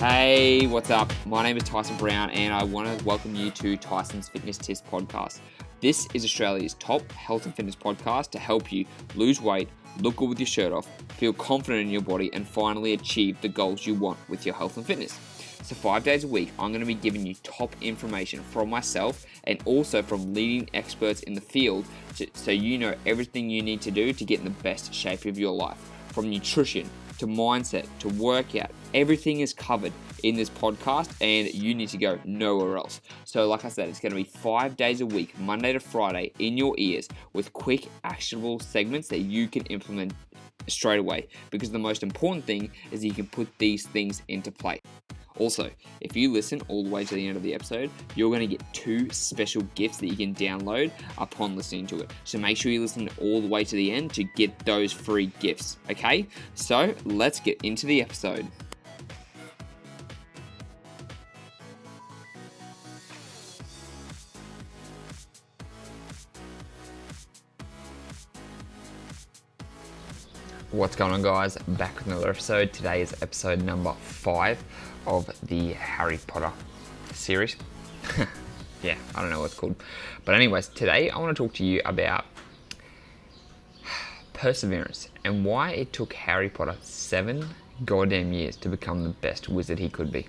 Hey, what's up? My name is Tyson Brown and I want to welcome you to Tyson's Fitness Tips podcast. This is Australia's top health and fitness podcast to help you lose weight, look good with your shirt off, feel confident in your body, and finally achieve the goals you want with your health and fitness. So 5 days a week, I'm going to be giving you top information from myself and also from leading experts in the field so you know everything you need to do to get in the best shape of your life. From nutrition to mindset to workout, everything is covered in this podcast and you need to go nowhere else. So like I said, it's going to be 5 days a week, Monday to Friday, in your ears with quick actionable segments that you can implement straight away, because the most important thing is that you can put these things into play. Also, if you listen all the way to the end of the episode, you're going to get 2 special gifts that you can download upon listening to it. So make sure you listen all the way to the end to get those free gifts, okay? So let's get into the episode. What's going on, guys? Back with another episode. Today is episode number 5 of the Harry Potter series. Yeah, I don't know what it's called. But anyways, today I want to talk to you about perseverance and why it took Harry Potter 7 goddamn years to become the best wizard he could be.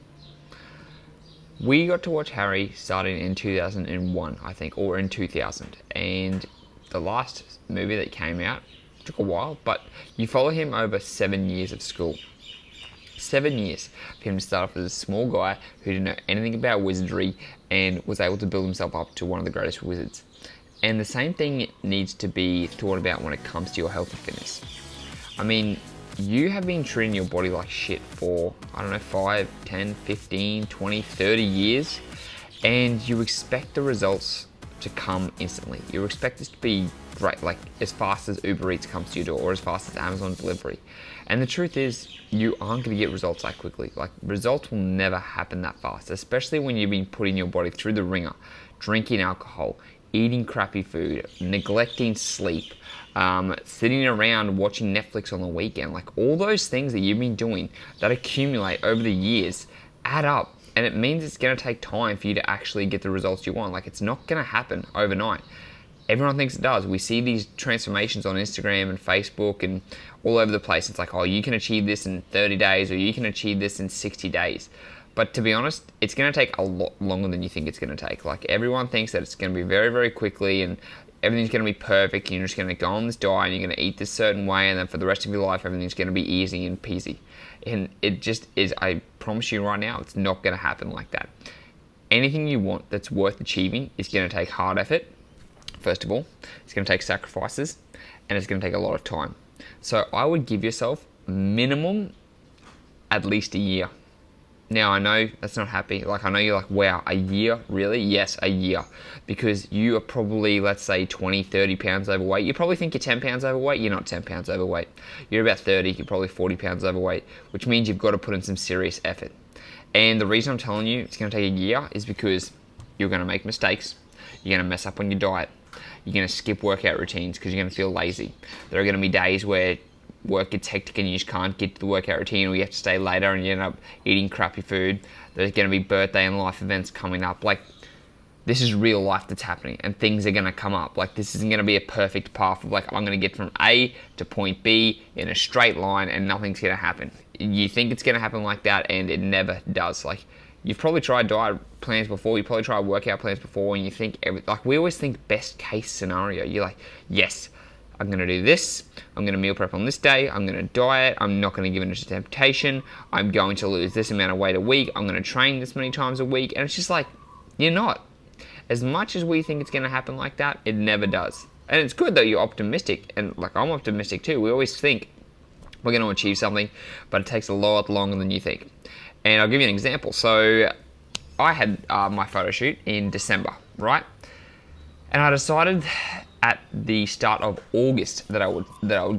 We got to watch Harry starting in 2001, I think, or in 2000. And the last movie that came out took a while, but you follow him over 7 years of school. 7 years for him to start off as a small guy who didn't know anything about wizardry and was able to build himself up to one of the greatest wizards. And the same thing needs to be thought about when it comes to your health and fitness. I mean, you have been treating your body like shit for, 5, 10, 15, 20, 30 years, and you expect the results to come instantly. You expect this to be great, like as fast as Uber Eats comes to your door or as fast as Amazon delivery. And the truth is, you aren't going to get results that quickly. Like, results will never happen that fast, especially when you've been putting your body through the ringer, drinking alcohol, eating crappy food, neglecting sleep, sitting around watching Netflix on the weekend. Like, all those things that you've been doing that accumulate over the years add up. And it means it's going to take time for you to actually get the results you want. Like, it's not going to happen overnight. Everyone thinks it does. We see these transformations on Instagram and Facebook and all over the place. It's like, oh, you can achieve this in 30 days or you can achieve this in 60 days. But to be honest, it's going to take a lot longer than you think it's going to take. Like, everyone thinks that it's going to be very, very quickly and everything's going to be perfect. And you're just going to go on this diet and you're going to eat this certain way, and then for the rest of your life, everything's going to be easy and peasy. And it just is, I promise you right now, it's not going to happen like that. Anything you want that's worth achieving is going to take hard effort. First of all, it's going to take sacrifices, and it's going to take a lot of time. So I would give yourself minimum at least a year. Now, I know that's not happy. Like, I know you're like, wow, a year? Really? Yes, a year. Because you are probably, let's say, 20, 30 pounds overweight. You probably think you're 10 pounds overweight. You're not 10 pounds overweight. You're about 30. You're probably 40 pounds overweight, which means you've got to put in some serious effort. And the reason I'm telling you it's going to take a year is because you're going to make mistakes. You're going to mess up on your diet. You're going to skip workout routines because you're going to feel lazy. There are going to be days where work gets hectic and you just can't get to the workout routine, or you have to stay later and you end up eating crappy food. There's going to be birthday and life events coming up. Like, this is real life that's happening, and things are going to come up. Like, this isn't going to be a perfect path of like, I'm going to get from A to point B in a straight line and nothing's going to happen. You think it's going to happen like that, and it never does. Like, you've probably tried diet plans before, you probably tried workout plans before, and you think, like, we always think best case scenario. You're like, yes, I'm going to do this, I'm going to meal prep on this day, I'm going to diet, I'm not going to give in to temptation, I'm going to lose this amount of weight a week, I'm going to train this many times a week, and it's just like, you're not. As much as we think it's going to happen like that, it never does. And it's good that you're optimistic, and like, I'm optimistic too. We always think we're going to achieve something, but it takes a lot longer than you think. And I'll give you an example. So I had my photo shoot in December, right? And I decided at the start of August that I would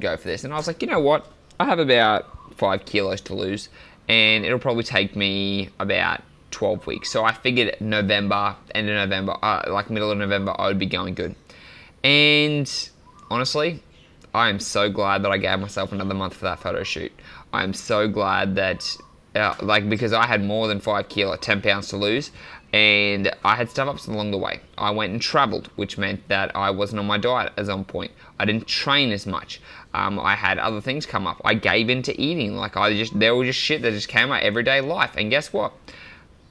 go for this. And I was like, you know what? I have about 5 kilos to lose, and it'll probably take me about 12 weeks. So I figured November, end of November, like middle of November, I would be going good. And honestly, I am so glad that I gave myself another month for that photo shoot. I am so glad that like because I had more than 5 kilo, 10 pounds to lose, and I had stuff ups along the way. I went and traveled, which meant that I wasn't on my diet as on point. I didn't train as much. I had other things come up. I gave into eating. Like there was just shit that just came out everyday life. And guess what?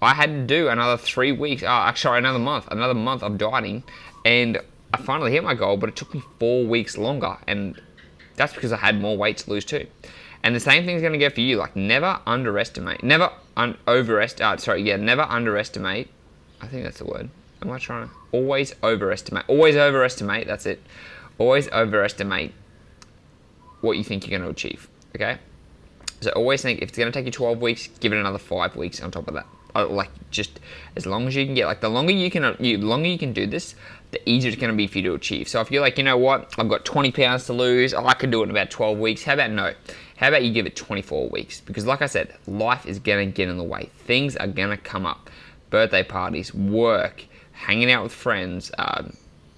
I had to do another 3 weeks, actually another month of dieting, and I finally hit my goal, but it took me 4 weeks longer, and that's because I had more weight to lose too. And the same thing's going to go for you. Like, never underestimate. Never underestimate. I think that's the word. Am I trying to? Always overestimate. Always overestimate. That's it. Always overestimate what you think you're going to achieve. Okay? So always think if it's going to take you 12 weeks, give it another 5 weeks on top of that. Like, just as long as you can get, like, the longer you can do this, the easier it's going to be for you to achieve. So if you're like, you know what, I've got 20 pounds to lose, I can do it in about 12 weeks. How about no? How about you give it 24 weeks? Because like I said, life is going to get in the way. Things are going to come up. Birthday parties, work, hanging out with friends,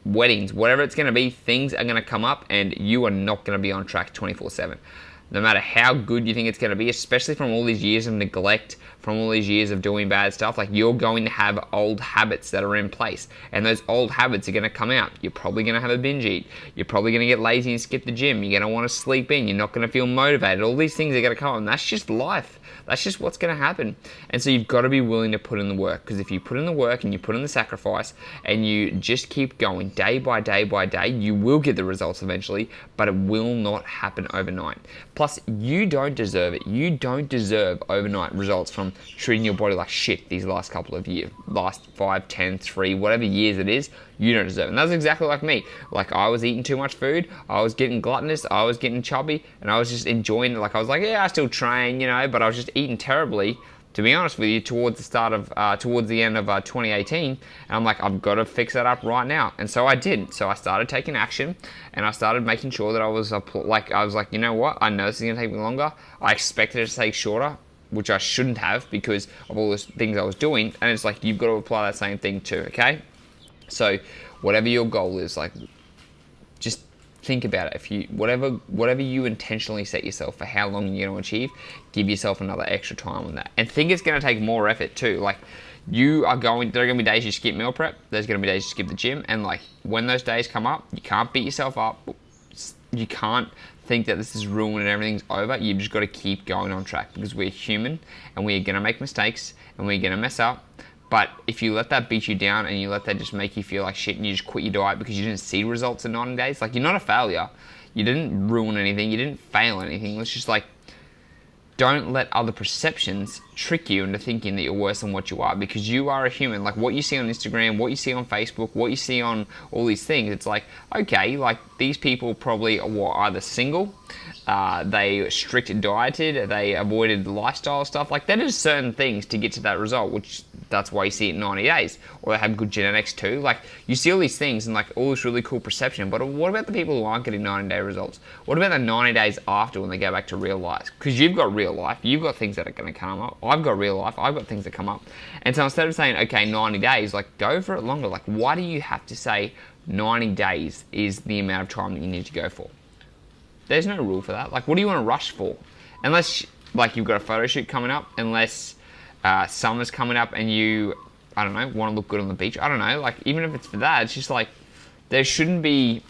weddings, whatever it's going to be, things are going to come up and you are not going to be on track 24/7. No matter how good you think it's going to be, especially from all these years of neglect, from all these years of doing bad stuff, like you're going to have old habits that are in place. And those old habits are going to come out. You're probably going to have a binge eat. You're probably going to get lazy and skip the gym. You're going to want to sleep in. You're not going to feel motivated. All these things are going to come up. And that's just life. That's just what's going to happen. And so you've got to be willing to put in the work. Because if you put in the work and you put in the sacrifice and you just keep going day by day by day, you will get the results eventually, but it will not happen overnight. Plus, you don't deserve it. You don't deserve overnight results from treating your body like shit these last couple of years. Last 5, 10, 3, whatever years it is, you don't deserve it. And that's exactly like me. Like, I was eating too much food, I was getting gluttonous, I was getting chubby, and I was just enjoying it. Like, I was like, yeah, I still train, you know, but I was just eating terribly, to be honest with you, towards the end of 2018. And I'm like, I've got to fix that up right now. And so I did. So I started taking action, and I started making sure that I was like, you know what? I know this is going to take me longer. I expected it to take shorter, which I shouldn't have because of all the things I was doing. And it's like, you've got to apply that same thing too, okay? So whatever your goal is, like, just think about it. If you whatever you intentionally set yourself for how long you're going to achieve, give yourself another extra time on that. And think it's going to take more effort too. Like, there are going to be days you skip meal prep. There's going to be days you skip the gym. And like, when those days come up, you can't beat yourself up. You can't think that this is ruined and everything's over. You've just got to keep going on track because we're human and we're going to make mistakes and we're going to mess up. But if you let that beat you down and you let that just make you feel like shit and you just quit your diet because you didn't see results in 90 days, like, you're not a failure. You didn't ruin anything. You didn't fail anything. It's just like, don't let other perceptions trick you into thinking that you're worse than what you are, because you are a human. Like, what you see on Instagram, what you see on Facebook, what you see on all these things, it's like, okay, like, these people probably were either single, they strict dieted, they avoided lifestyle stuff. Like, that is certain things to get to that result, which that's why you see it in 90 days. Or they have good genetics too. Like, you see all these things and like all this really cool perception, but what about the people who aren't getting 90-day results? What about the 90 days after when they go back to real life? Because you've got real life, you've got things that are going to come up. I've got real life, I've got things that come up. And so instead of saying, okay, 90 days, like, go for it longer. Like, why do you have to say 90 days is the amount of time that you need to go for? There's no rule for that. Like, what do you want to rush for? Unless, like, you've got a photo shoot coming up, unless summer's coming up and you, I don't know, want to look good on the beach. I don't know, like, even if it's for that, it's just like, there shouldn't be,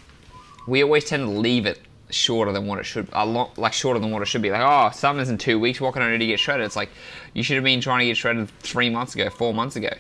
we always tend to leave it shorter than what it should, shorter than what it should be. Like, oh, summer's in 2 weeks, what can I do to get shredded? It's like, you should have been trying to get shredded 3 months ago, 4 months ago.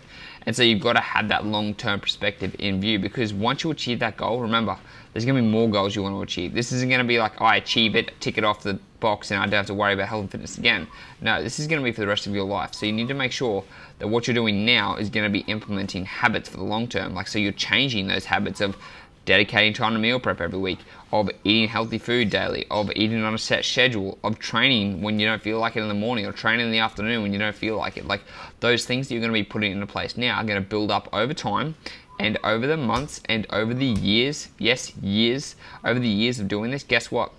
And so you've got to have that long-term perspective in view, because once you achieve that goal, remember, there's going to be more goals you want to achieve. This isn't going to be like, I achieve it, tick it off the box, and I don't have to worry about health and fitness again. No, this is going to be for the rest of your life. So you need to make sure that what you're doing now is going to be implementing habits for the long term. Like, so you're changing those habits of dedicating time to meal prep every week, of eating healthy food daily, of eating on a set schedule, of training when you don't feel like it in the morning, or training in the afternoon when you don't feel like it. Like, those things that you're going to be putting into place now are going to build up over time, and over the months, and over the years, yes, years, over the years of doing this, guess what?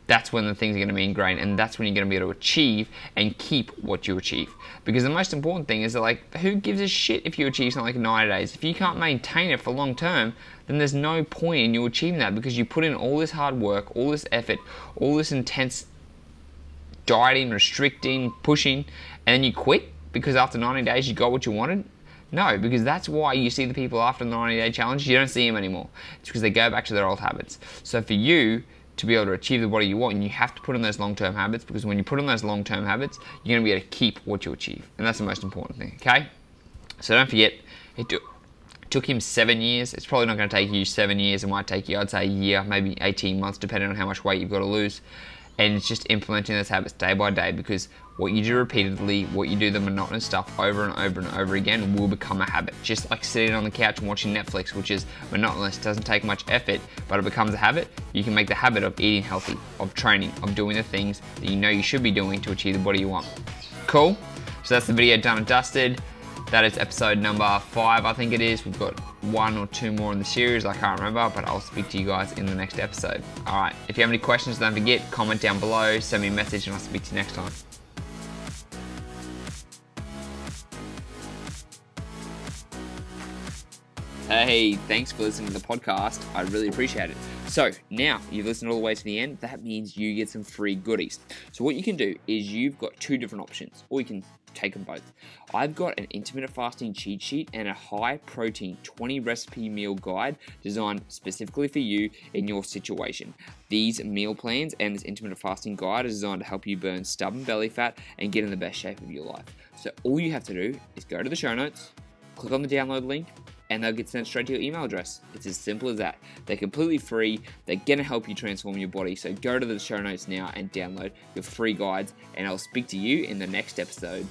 That's when the things are going to be ingrained, and that's when you're going to be able to achieve and keep what you achieve. Because the most important thing is that, like, who gives a shit if you achieve something like 90 days? If you can't maintain it for long term, then there's no point in you achieving that, because you put in all this hard work, all this effort, all this intense dieting, restricting, pushing, and then you quit because after 90 days you got what you wanted? No, because that's why you see the people after the 90-day challenge, you don't see them anymore. It's because they go back to their old habits. So for you to be able to achieve the body you want, you have to put in those long-term habits, because when you put in those long-term habits, you're going to be able to keep what you achieve. And that's the most important thing, okay? So don't forget, it took him 7 years. It's probably not going to take you 7 years. It might take you, I'd say, a year, maybe 18 months, depending on how much weight you've got to lose. And it's just implementing those habits day by day, because what you do repeatedly, what you do the monotonous stuff over and over and over again will become a habit. Just like sitting on the couch and watching Netflix, which is monotonous, doesn't take much effort, but it becomes a habit. You can make the habit of eating healthy, of training, of doing the things that you know you should be doing to achieve the body you want. Cool? So that's the video done and dusted. That is episode number 5, I think it is. We've got 1 or 2 more in the series, I can't remember, but I'll speak to you guys in the next episode. Alright, if you have any questions, don't forget, comment down below, send me a message, and I'll speak to you next time. Hey, thanks for listening to the podcast. I really appreciate it. So now you've listened all the way to the end. That means you get some free goodies. So what you can do is you've got 2 different options, or you can take them both. I've got an intermittent fasting cheat sheet and a high protein 20 recipe meal guide designed specifically for you in your situation. These meal plans and this intermittent fasting guide is designed to help you burn stubborn belly fat and get in the best shape of your life. So all you have to do is go to the show notes, click on the download link, and they'll get sent straight to your email address. It's as simple as that. They're completely free. They're gonna help you transform your body. So go to the show notes now and download your free guides, and I'll speak to you in the next episode.